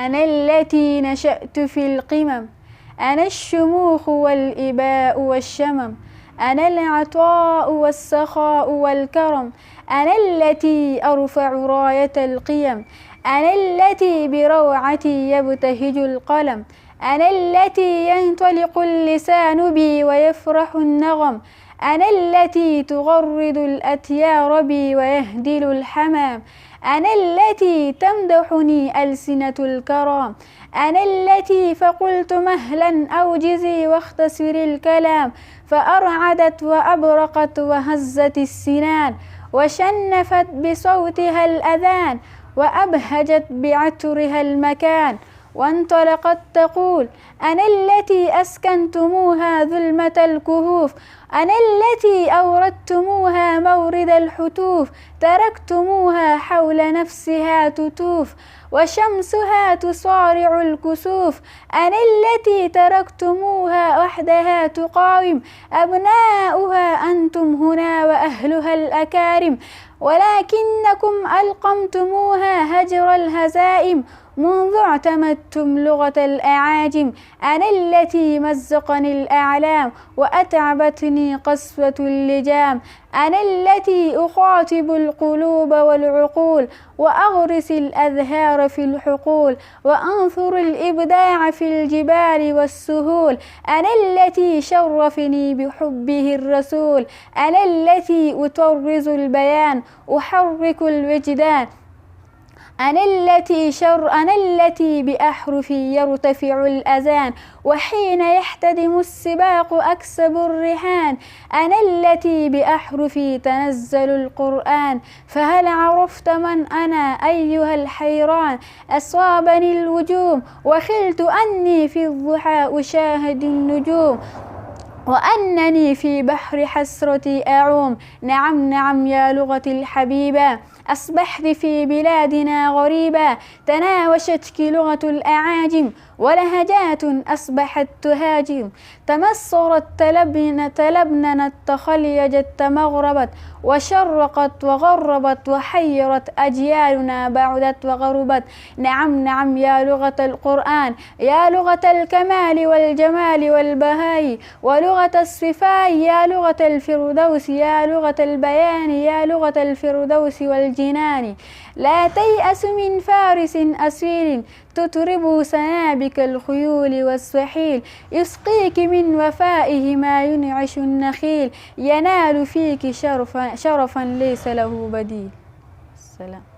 أنا التي نشأت في القمم، أنا الشموخ والإباء والشمم، أنا العطاء والسخاء والكرم، أنا التي أرفع راية القيم، أنا التي بروعتي يبتهج القلم، أنا التي ينطلق اللسان بي ويفرح النغم، أنا التي تغرد الأتيار بي ويهدل الحمام، أنا التي تمدحني ألسنة الكرام، أنا التي فقلت مهلا أوجزي واختصر الكلام، فأرعدت وأبرقت وهزت السنان، وشنفت بصوتها الأذان، وأبهجت بعطرها المكان، وانطلقت تقول: أنا التي أسكنتموها ظلمة الكهوف، أنا التي أوردتموها مورد الحتوف، تركتموها حول نفسها تطوف، وشمسها تصارع الكسوف، أنا التي تركتموها وحدها تقاوم، أبناؤها أنتم هنا وأهلها الأكارم، ولكنكم ألقمتموها هجر الهزائم، منذ اعتمدتم لغة الأعاجم، أنا التي مزقني الأعلام وأتعبتني قسوة اللجام، أنا التي أخاطب القلوب والعقول وأغرس الأزهار في الحقول وأنثر الإبداع في الجبال والسهول، أنا التي شرفني بحبه الرسول، أنا التي أطرز البيان أحرك الوجدان، أنا التي بأحرفي يرتفع الأذان، وحين يحتدم السباق أكسب الرهان، أنا التي بأحرفي تنزل القرآن، فهل عرفت من أنا أيها الحيران؟ أصابني الوجوم وخلت أني في الضحى أشاهد النجوم، وأنني في بحر حسرتي أعوم. نعم نعم يا لغتي الحبيبة، أصبحت في بلادنا غريبة، تناوشتك لغة الأعاجم ولهجات أصبحت تهاجم، تمصرت تلبننت تخليجت تمغربت، وشرقت وغربت وحيرت أجيالنا بعدت وغربت. نعم نعم يا لغة القرآن، يا لغة الكمال والجمال والبهاء ولغة الصفاء، يا لغة الفردوس، يا لغة البيان، يا لغة الفردوس والجنان. لا تيأس من فارس أسير تطرب سنابك الخيول والسحيل، يسقيك من وفائه ما ينعش النخيل، ينال فيك شرفا ليس له بديل. السلام.